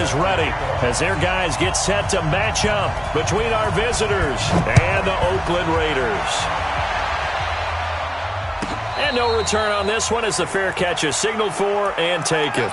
is ready as their guys get set to match up between our visitors and the Oakland Raiders. And no return on this one as the fair catch is signaled for and taken.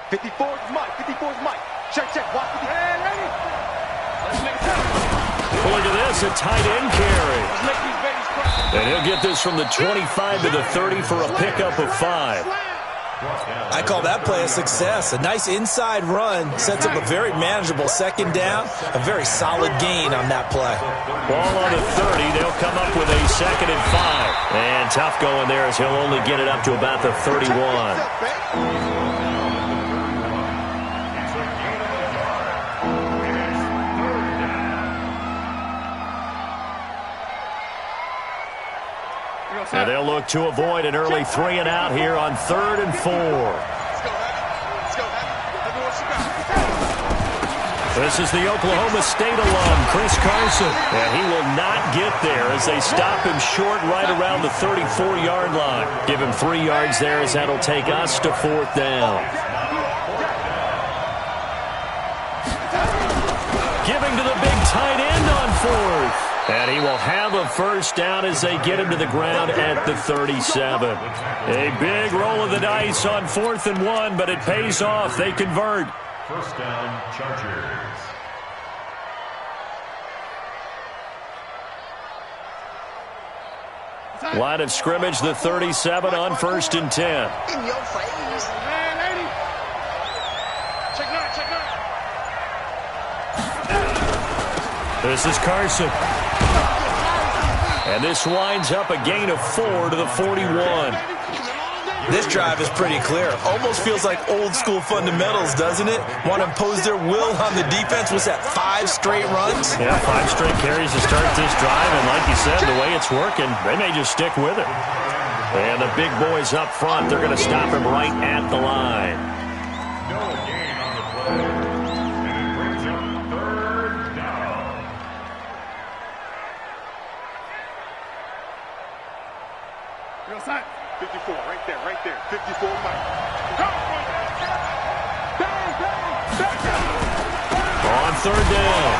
Look at this, a tight end carry. And he'll get this from the 25 to the 30 for a pickup of 5. I call that play a success. A nice inside run sets up a very manageable second down. A very solid gain on that play. Ball on the 30. They'll come up with a 2nd and 5. And tough going there as he'll only get it up to about the 31. And they'll look to avoid an early 3 and out here on 3rd and 4. This is the Oklahoma State alum, Chris Carson. And he will not get there as they stop him short right around the 34-yard line. Give him 3 yards there as that'll take us to 4th down. Giving to the big tight end on 4th. And he will have a first down as they get him to the ground at the 37. A big roll of the dice on 4th and 1, but it pays off. They convert. First down, Chargers. Line of scrimmage, the 37 on 1st and 10. In your face. This is Carson. And this winds up a gain of 4 to the 41. This drive is pretty clear. Almost feels like old school fundamentals, doesn't it? Want to impose their will on the defense. Was that 5 straight runs? Yeah, 5 straight carries to start this drive. And like you said, the way it's working, they may just stick with it. And the big boys up front, they're going to stop him right at the line. No gain on the play. And it brings up 3rd down. Real side. 54, right there. 54, Mike. On 3rd down,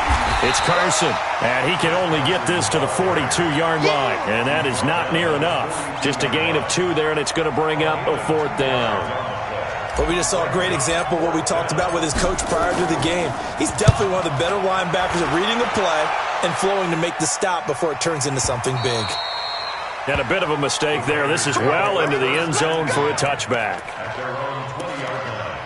it's Carson. And he can only get this to the 42-yard line. And that is not near enough. Just a gain of 2 there, and it's going to bring up a 4th down. But we just saw a great example of what we talked about with his coach prior to the game. He's definitely one of the better linebackers at reading a play and flowing to make the stop before it turns into something big. And a bit of a mistake there. This is well into the end zone for a touchback. At their own 20-yard line.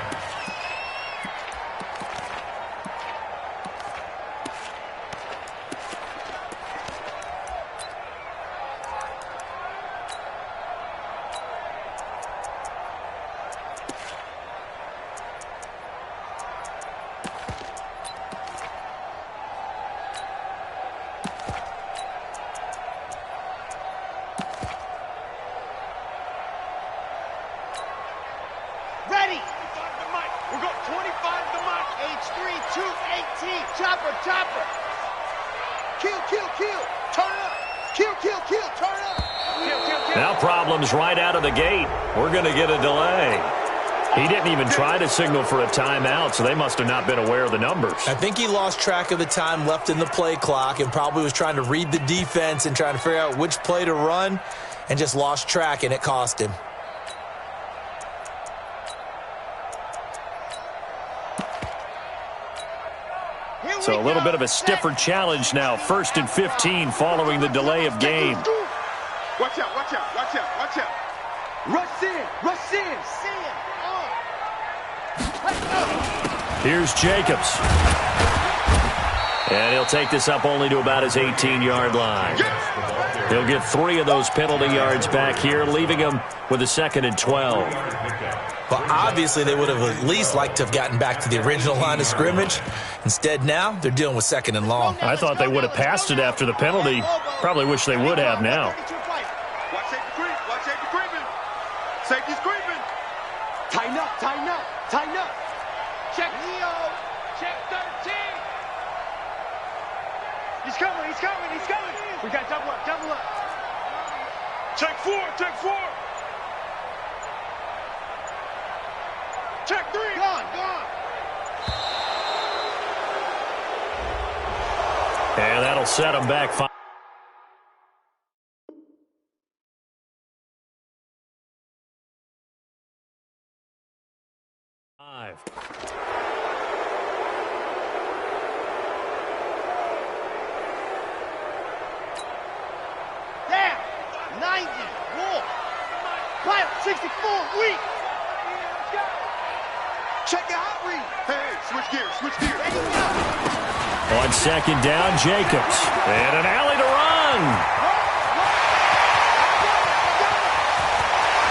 Now problems right out of the gate. We're going to get a delay. He didn't even try to signal for a timeout, so they must have not been aware of the numbers. I think he lost track of the time left in the play clock and probably was trying to read the defense and trying to figure out which play to run and just lost track, and it cost him. So a little bit of a stiffer challenge now. 1st and 15 following the delay of game. Watch out, watch out, watch out, watch out. Rush in, rush in. Here's Jacobs. And he'll take this up only to about his 18-yard line. He'll get 3 of those penalty yards back here, leaving him with a 2nd and 12. Well, obviously they would have at least liked to have gotten back to the original line of scrimmage. Instead now, they're dealing with 2nd and long. I thought they would have passed it after the penalty. Probably wish they would have now. Watch safety creep. Watch safety creeping. Safety's creeping. Tighten up, tighten up, tighten up. Check Leo. Check 13. He's coming, he's coming, he's coming. We got double up, double up. Check 4, check 4. Check 3. Gone, gone. And that'll set him back 5. Down. 90. Wolf. Fire. 64. Weak. Check the hot read. Hey, switch gears, switch gears. On 2nd down, Jacobs. And an alley to run.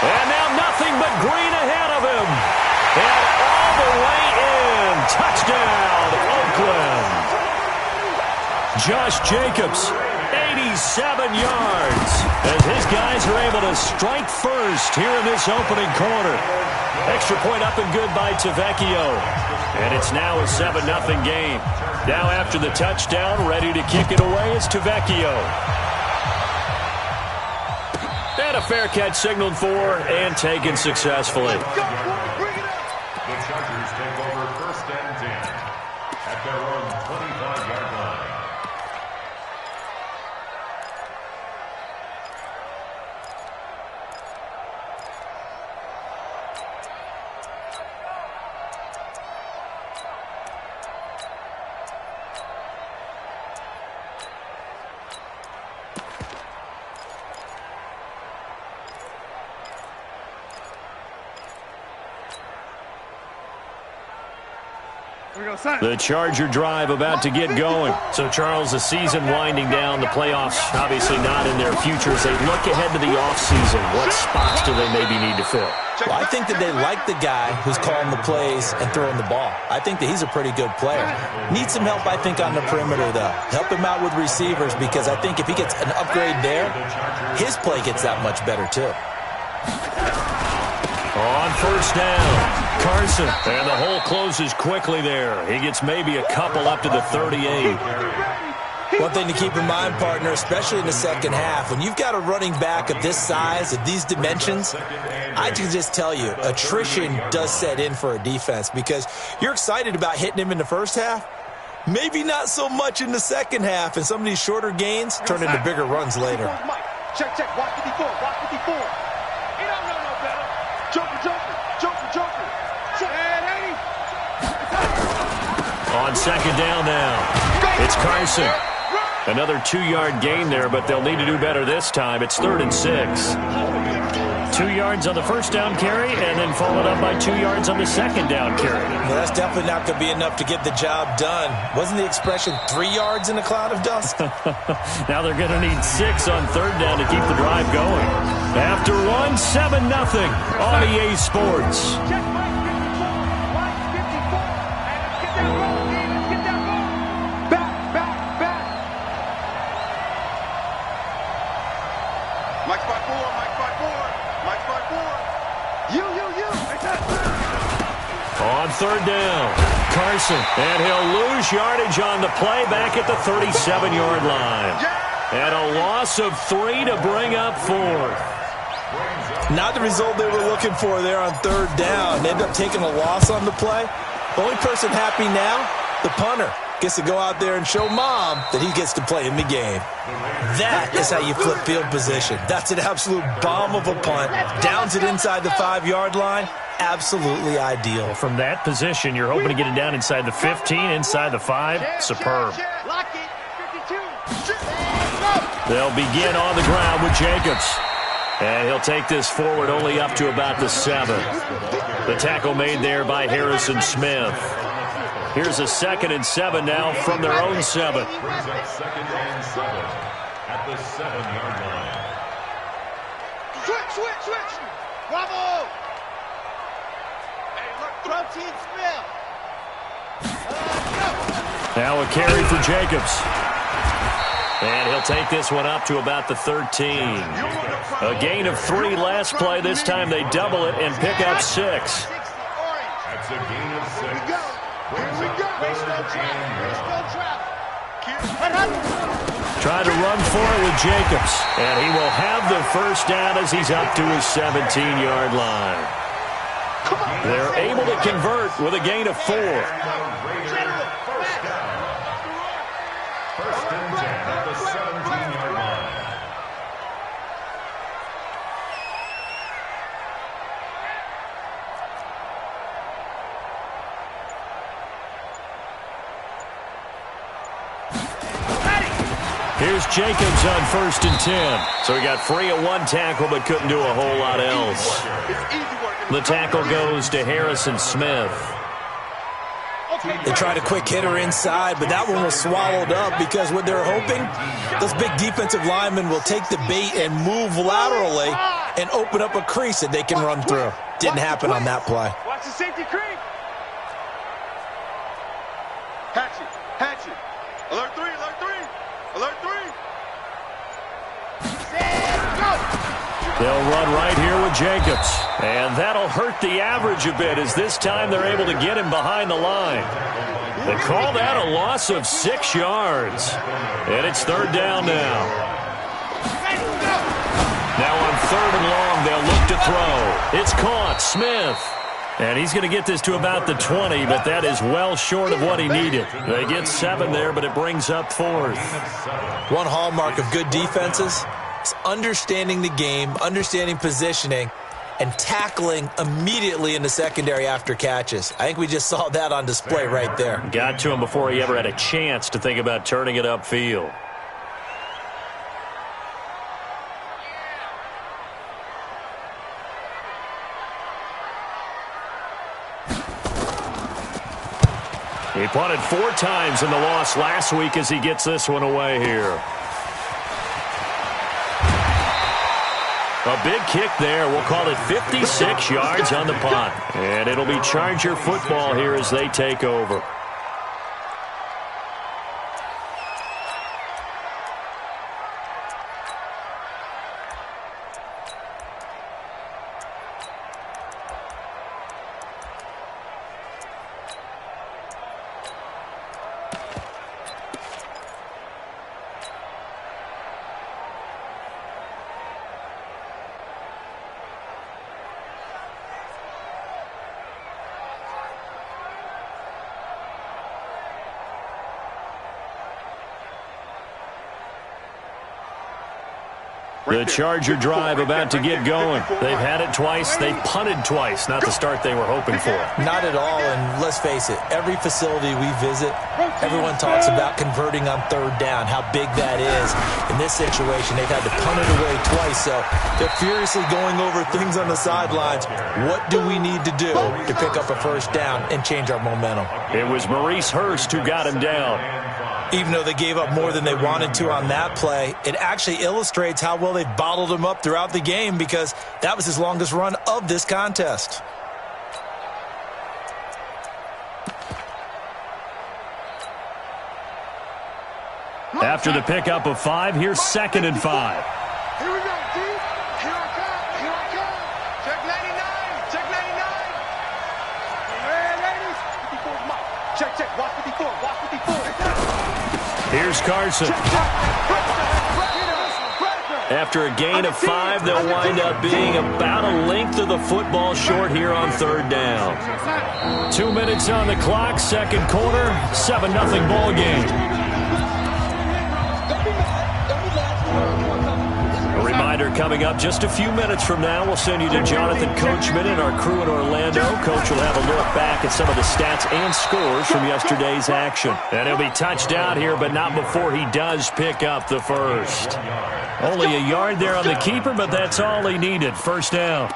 And now nothing but green ahead of him. And all the way in. Touchdown, Oakland. Josh Jacobs, 87 yards. As his guys are able to strike first here in this opening quarter. Extra point up and good by Tavecchio. And it's now a 7-0 game. Now after the touchdown, ready to kick it away is Tavecchio. And a fair catch signaled for and taken successfully. The Chargers take over 1st and 10 at their own 25-yard line. The Charger drive about to get going. So, Charles, the season winding down, the playoffs obviously not in their future. As they look ahead to the offseason, what spots do they maybe need to fill? Well, I think that they like the guy who's calling the plays and throwing the ball. I think that he's a pretty good player. Needs some help, I think, on the perimeter, though. Help him out with receivers, because I think if he gets an upgrade there, his play gets that much better, too. On 1st down, Carson. And the hole closes quickly there. He gets maybe a couple up to the 38. One thing to keep in mind, partner, especially in the second half, when you've got a running back of this size, of these dimensions, I can just tell you, attrition does set in for a defense, because you're excited about hitting him in the first half. Maybe not so much in the second half, and some of these shorter gains turn into bigger runs later. Check, check. Watch 54, watch 54. He don't know no better. Joker, joker, joker, joker. And 80. On 2nd down now, it's Carson. Another 2-yard gain there, but they'll need to do better this time. It's 3rd and 6. 2 yards on the 1st down carry, and then followed up by 2 yards on the 2nd down carry. Well, that's definitely not going to be enough to get the job done. Wasn't the expression 3 yards in a cloud of dust? Now they're going to need 6 on 3rd down to keep the drive going. After one, 7-0 on EA Sports. Mike's by 4, Mike's by 4, Mike's by 4. You. On 3rd down, Carson. And he'll lose yardage on the play back at the 37-yard line. And a loss of 3 to bring up 4th. Not the result they were looking for there on 3rd down. They end up taking a loss on the play. The only person happy now, the punter, gets to go out there and show mom that he gets to play in the game. That is how you flip field position. That's an absolute bomb of a punt. Downs it inside the 5-yard line. Absolutely ideal. From that position, you're hoping to get it down inside the 15, inside the 5. Superb. Lock it. 52. They'll begin on the ground with Jacobs. And he'll take this forward only up to about the 7. The tackle made there by Harrison Smith. Here's a 2nd and 7 now from their own 7. Brings up 2nd and 7 at the 7-yard line. Switch. Bravo. Hey, look, throw team spell. Go. Now a carry for Jacobs. And he'll take this one up to about the 13. A gain of 3 last play. This time they double it and pick up 6. That's a gain of 6. Here we go. Trying to run for it with Jacobs. And he will have the first down as he's up to his 17-yard line. They're able to convert with a gain of 4. First and 10 at the 17-yard line. Here's Jacobs on 1st and 10. So he got free of 1 tackle but couldn't do a whole lot else. The tackle goes to Harrison Smith. They tried a quick hitter inside, but that one was swallowed up because what they're hoping, those big defensive linemen will take the bait and move laterally and open up a crease that they can run through. Didn't happen on that play. Watch the safety creep. Hatchet. Alert 3. They'll run right here with Jacobs. And that'll hurt the average a bit as this time they're able to get him behind the line. They call that a loss of 6 yards. And it's 3rd down now. Now on 3rd and long, they'll look to throw. It's caught. Smith. And he's going to get this to about the 20, but that is well short of what he needed. They get 7 there, but it brings up 4th. One hallmark of good defenses is understanding the game, understanding positioning, and tackling immediately in the secondary after catches. I think we just saw that on display right there. Got to him before he ever had a chance to think about turning it upfield. He punted 4 times in the loss last week as he gets this one away here. A big kick there. We'll call it 56 yards on the punt. And it'll be Charger football here as they take over. The Charger drive about to get going. They've had it twice. They've punted twice. Not the start they were hoping for. Not at all, and let's face it, every facility we visit, everyone talks about converting on 3rd down, how big that is. In this situation, they've had to punt it away twice, so they're furiously going over things on the sidelines. What do we need to do to pick up a 1st down and change our momentum? It was Maurice Hurst who got him down. Even though they gave up more than they wanted to on that play, it actually illustrates how well they've bottled him up throughout the game because that was his longest run of this contest. After the pickup of 5, here's 2nd and 5. Here we go, D. Here I come. Check 99. Check 99. Hey, ladies. 54's mine. Check. Watch 54. Watch 54. Here's Carson. After a gain of 5, they'll wind up being about a length of the football short here on 3rd down. 2 minutes on the clock, 2nd quarter, 7-0 ball game. A reminder coming up just a few minutes from now. We'll send you to Jonathan Coachman and our crew in Orlando. Coach will have a look back at some of the stats and scores from yesterday's action. And he'll be touched out here, but not before he does pick up the 1st. Only a yard there on the keeper, but that's all he needed. 1st down.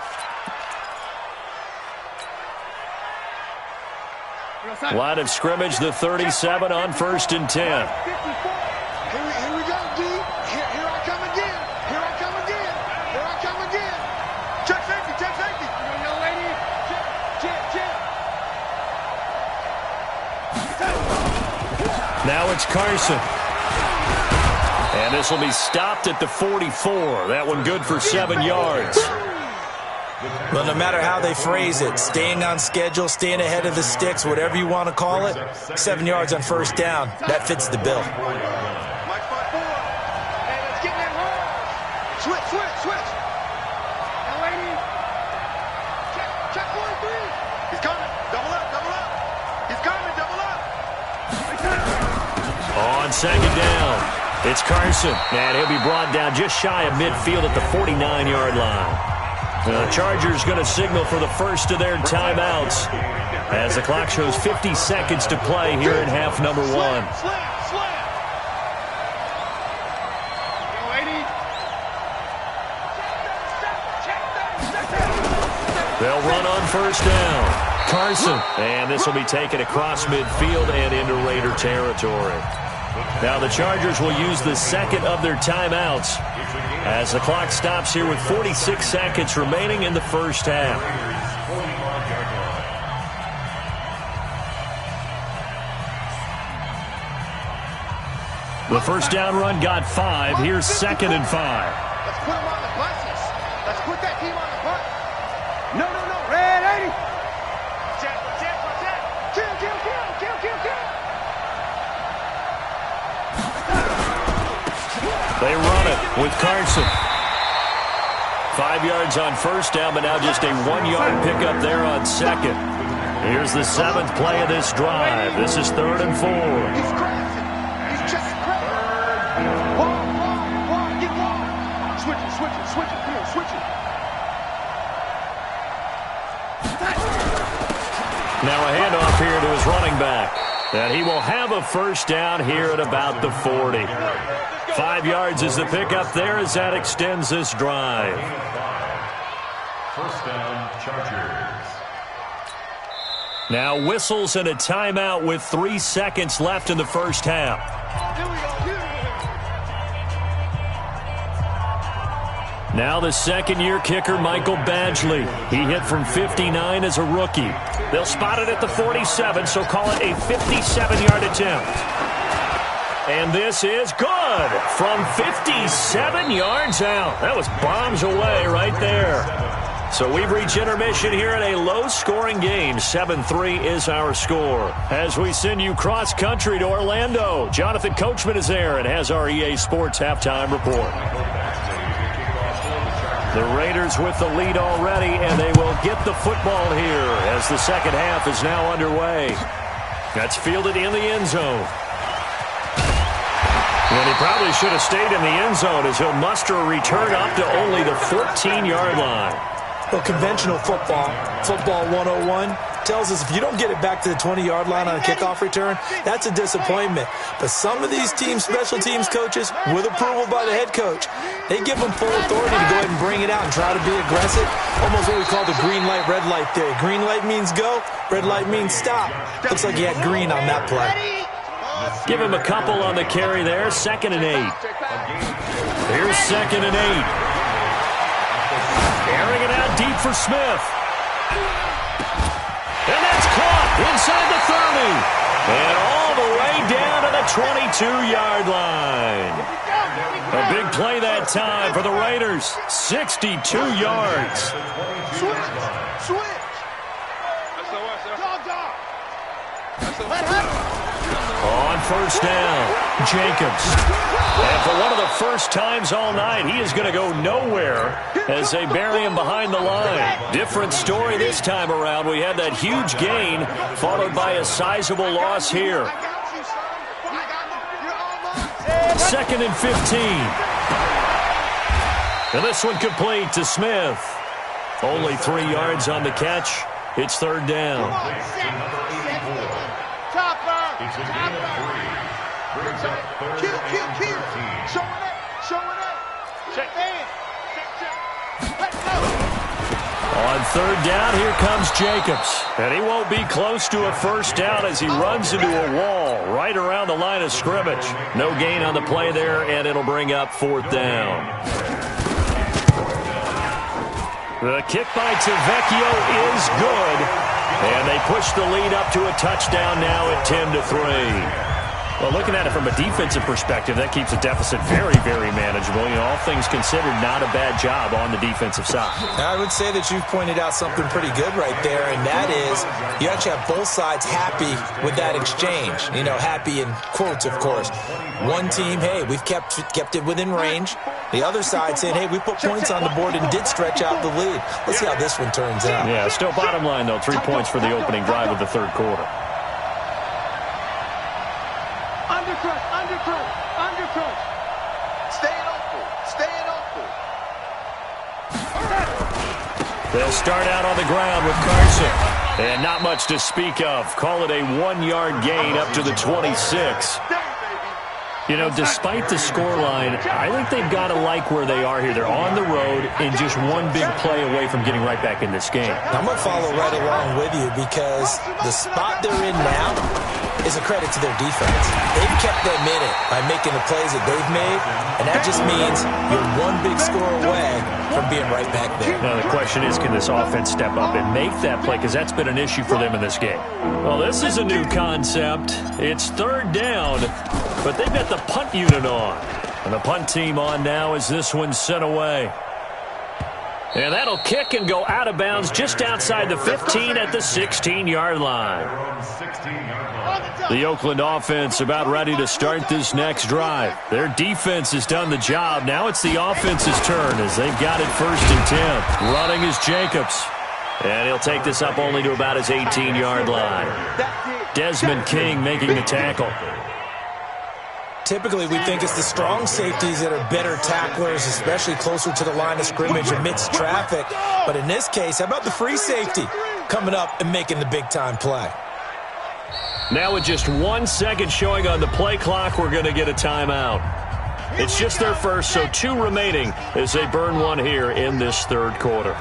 Line of scrimmage, the 37 on 1st and 10. Here we go, D. Here I come again. Here I come again. Here I come again. Check safety, check safety. Young lady. Check. Now it's Carson. And this will be stopped at the 44. That one good for 7 yards. Well, no matter how they phrase it, staying on schedule, staying ahead of the sticks, whatever you want to call it, 7 yards on 1st down, that fits the bill. Mike spot 4. Hey, let's get that roll. Switch. Young lady. Check 43. He's coming. Double up. He's coming, double up. On 2nd down, it's Carson. And he'll be brought down just shy of midfield at the 49-yard line. The Chargers going to signal for the first of their timeouts as the clock shows 50 seconds to play here in half number 1. Slam. Young lady. They'll run on 1st down. Carson. And this will be taken across midfield and into Raider territory. Now the Chargers will use the second of their timeouts as the clock stops here with 46 seconds remaining in the first half. The first down run got 5. Here's 2nd and 5. Let's put them on the buses. Let's put that team on the bus. No. Red 80. Check. Kill. They run it with Carson. 5 yards on 1st down, but now just a 1-yard pickup there on 2nd. Here's the 7th play of this drive. This is 3rd and 4. He's crazy. He's just crazy. Ball. Get ball. Switch it. Come on, switch it. Now a handoff here to his running back. And he will have a first down here at about the 40. 5 yards is the pickup there as that extends this drive. First down, Chargers. Now whistles and a timeout with 3 seconds left in the first half. Here we go. Now the second-year kicker, Michael Badgley. He hit from 59 as a rookie. They'll spot it at the 47, so call it a 57-yard attempt. And this is good from 57 yards out. That was bombs away right there. So we've reached intermission here in a low-scoring game. 7-3 is our score. As we send you cross-country to Orlando, Jonathan Coachman is there and has our EA Sports halftime report. The Raiders with the lead already, and they will get the football here as the second half is now underway. That's fielded in the end zone. And he probably should have stayed in the end zone as he'll muster a return up to only the 14-yard line. Well, conventional football 101, tells us if you don't get it back to the 20-yard line on a kickoff return, that's a disappointment. But some of these special teams coaches, with approval by the head coach, they give them full authority to go ahead and bring it out and try to be aggressive. Almost what we call the green light, red light theory. Green light means go, red light means stop. Looks like he had green on that play. Give him a couple on the carry there. 2nd and 8. Here's 2nd and 8. Airing it out deep for Smith. And that's caught inside the 30. And all the way down to the 22-yard line. A big play that time for the Raiders. 62 yards. Switch. On 1st down, Jacobs. And for one of the first times all night, he is going to go nowhere as they bury him behind the line. Different story this time around. We had that huge gain followed by a sizable loss here. 2nd and 15. And this one complete to Smith. Only 3 yards on the catch. It's 3rd down. Kill. Showing up. Check in. Let's go. On third down, here comes Jacobs. And he won't be close to a first down as he runs into a wall right around the line of scrimmage. No gain on the play there, and it'll bring up fourth down. The kick by Tavecchio is good. And they push the lead up to a touchdown now at 10-3. Well, looking at it from a defensive perspective, that keeps the deficit very, very manageable. You know, all things considered, not a bad job on the defensive side. I would say that you've pointed out something pretty good right there, and that is you actually have both sides happy with that exchange. You know, happy in quotes, of course. One team, hey, we've kept it within range. The other side saying, hey, we put points on the board and did stretch out the lead. Let's see how this one turns out. Yeah, still bottom line, though, 3 points for the opening drive of the third quarter. Undercut. Staying open. They'll start out on the ground with Carson. And not much to speak of. Call it a 1-yard gain up to the 26. You know, despite the scoreline, I think they've got to like where they are here. They're on the road and just one big play away from getting right back in this game. I'm going to follow right along with you because the spot they're in now is a credit to their defense. They've kept them in it by making the plays that they've made, and that just means you're one big score away from being right back there. Now, the question is, can this offense step up and make that play? Because that's been an issue for them in this game. Well, this is a new concept. It's third down, but they've got the punt unit on. And the punt team on now as this one's sent away. And that'll kick and go out of bounds just outside the 15 at the 16-yard line. The Oakland offense about ready to start this next drive. Their defense has done the job. Now it's the offense's turn as they've got it 1st and 10. Running is Jacobs. And he'll take this up only to about his 18-yard line. Desmond King making the tackle. Typically, we think it's the strong safeties that are better tacklers, especially closer to the line of scrimmage amidst traffic. But in this case, how about the free safety coming up and making the big-time play? Now with just 1 second showing on the play clock, we're going to get a timeout. It's just their first, so 2 remaining as they burn one here in this third quarter.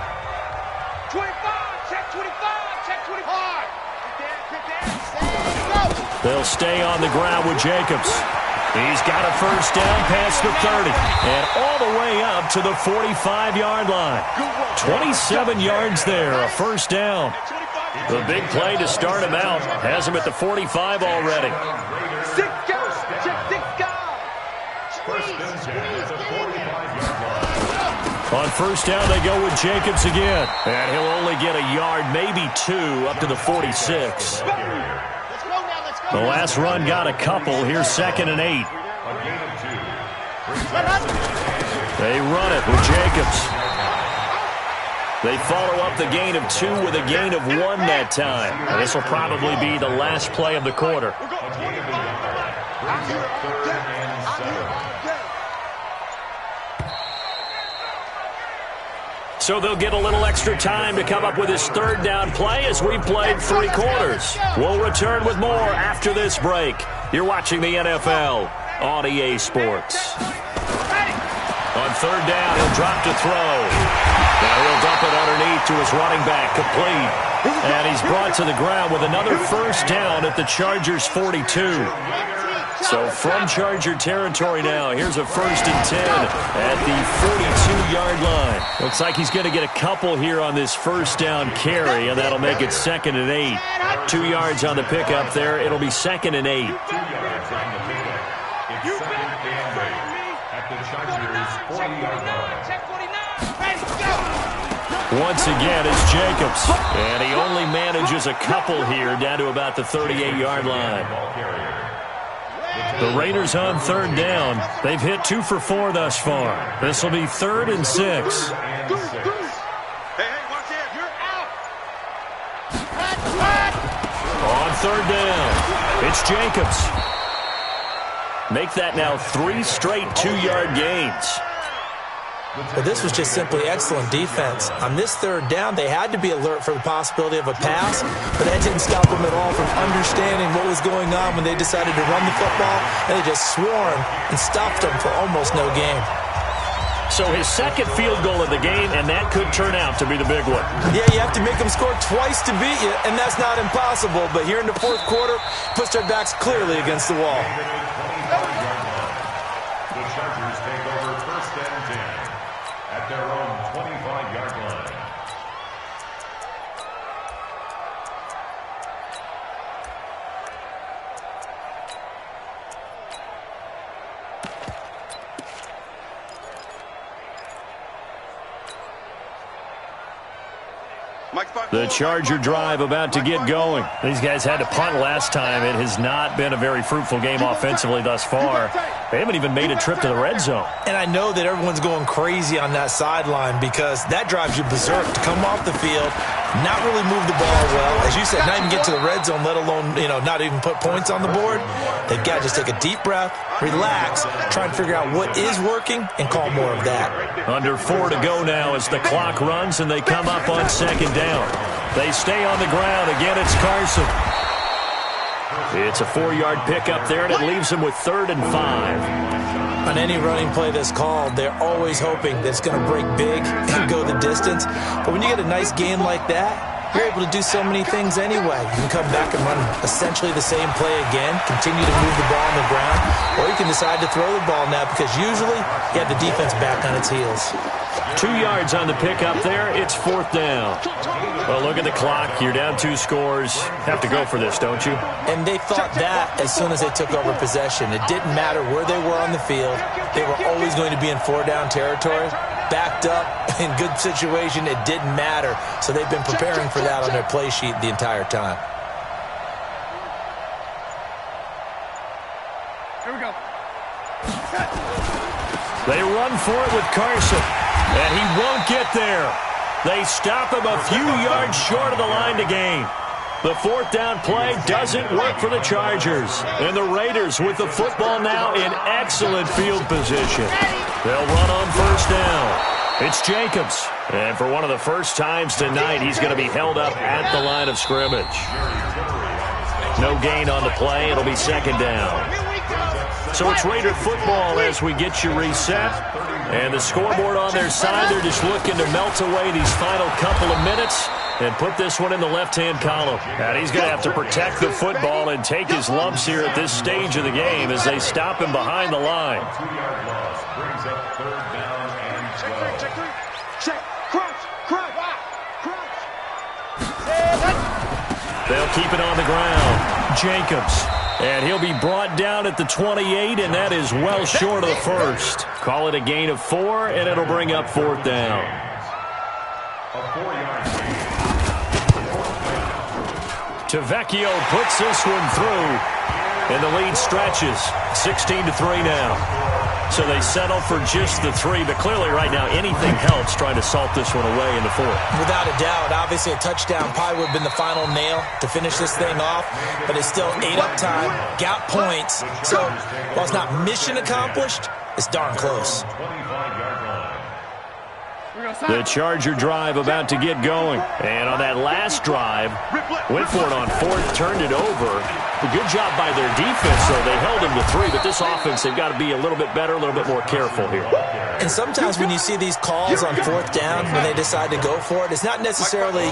25, check 25. They'll stay on the ground with Jacobs. He's got a first down past the 30 and all the way up to the 45-yard line. 27 yards there, a first down. The big play to start him out has him at the 45 already. 6 guys, check 6 guys. On first down, they go with Jacobs again. And he'll only get a yard, maybe 2, up to the 46. The last run got a couple. Here's 2nd and 8. They run it with Jacobs. They follow up the gain of 2 with a gain of 1 that time. And this will probably be the last play of the quarter. So they'll get a little extra time to come up with his third down play as we played 3 quarters. We'll return with more after this break. You're watching the NFL on EA Sports. On third down, he'll drop to throw. Now he'll dump it underneath to his running back, complete. And he's brought to the ground with another first down at the Chargers' 42. So from Charger territory now, here's a 1st and 10 at the 42-yard line. Looks like he's going to get a couple here on this first down carry, and that'll make it 2nd and 8. 2 yards on the pickup there. It'll be 2nd and 8. 2 yards on the pickup. It's 2nd and 8 at the Chargers' 40-yard line. Once again, it's Jacobs. And he only manages a couple here down to about the 38-yard line. The Raiders on third down. They've hit 2 for 4 thus far. This will be 3rd and 6. Hey, watch it. You're out. On third down, it's Jacobs. Make that now 3 straight 2-yard gains. But this was just simply excellent defense. On this third down, they had to be alert for the possibility of a pass, but that didn't stop them at all from understanding what was going on when they decided to run the football, and they just swarmed and stopped them for almost no gain. So his second field goal of the game, and that could turn out to be the big one. Yeah, you have to make them score twice to beat you, and that's not impossible. But here in the fourth quarter, puts their backs clearly against the wall. The Chargers take over first and 10 at their own 25-yard line. The Charger drive about to get going. These guys had to punt last time. It has not been a very fruitful game offensively thus far. They haven't even made a trip to the red zone. And I know that everyone's going crazy on that sideline because that drives you berserk to come off the field, not really move the ball well. As you said, not even get to the red zone, let alone, not even put points on the board. They've got to just take a deep breath, relax, try and figure out what is working, and call more of that. Under 4 to go now as the clock runs and they come up on second down. They stay on the ground. Again, it's Carson. It's a 4-yard pickup there, and it leaves him with 3rd and 5. On any running play that's called, they're always hoping that it's going to break big and go the distance. But when you get a nice game like that, you're able to do so many things anyway. You can come back and run essentially the same play again, continue to move the ball on the ground, or you can decide to throw the ball now because usually you have the defense back on its heels. 2 yards on the pickup there. It's 4th down. Well, look at the clock. You're down 2 scores. Have to go for this, don't you? And they thought that as soon as they took over possession. It didn't matter where they were on the field. They were always going to be in 4-down territory. Backed up, in good situation, it didn't matter. So they've been preparing for that on their play sheet the entire time. Here we go. They run for it with Carson, and he won't get there. They stop him a few yards short of the line to gain. The 4th down play doesn't work for the Chargers. And the Raiders with the football now in excellent field position. They'll run on 1st down. It's Jacobs. And for one of the first times tonight, he's going to be held up at the line of scrimmage. No gain on the play. It'll be 2nd down. So it's Raider football as we get you reset. And the scoreboard on their side, they're just looking to melt away these final couple of minutes and put this one in the left-hand column. And he's going to have to protect the football and take his lumps here at this stage of the game as they stop him behind the line. 2-yard loss brings up 3rd down and 12. Check 3. Check. Crunch. Crunch. Crunch. They'll keep it on the ground. Jacobs. And he'll be brought down at the 28, and that is well short of the first. Call it a gain of 4, and it'll bring up 4th down. A 4-yard gain. Tavecchio puts this one through, and the lead stretches 16-3 now. So they settle for just the 3, but clearly right now anything helps trying to salt this one away in the 4th. Without a doubt, obviously a touchdown probably would have been the final nail to finish this thing off, but it's still ate up time, got points. So while it's not mission accomplished, it's darn close. 25-yard line. The Charger drive about to get going. And on that last drive, went for it on 4th, turned it over. A good job by their defense, though. They held them to 3, but this offense, they've got to be a little bit better, a little bit more careful here. And sometimes when you see these calls on 4th down, when they decide to go for it, it's not necessarily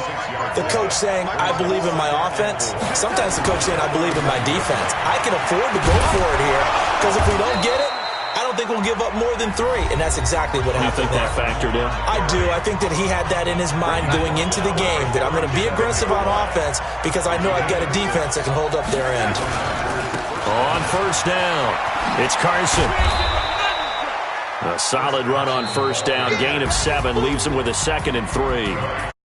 the coach saying, I believe in my offense. Sometimes the coach saying, I believe in my defense. I can afford to go for it here, because if we don't get it, I don't think we'll give up more than 3, and that's exactly what happened. You think that factored in? I do. I think that he had that in his mind going into the game, that I'm going to be aggressive on offense because I know I've got a defense that can hold up their end. On 1st down, it's Carson. A solid run on 1st down, gain of 7, leaves him with a 2nd and 3.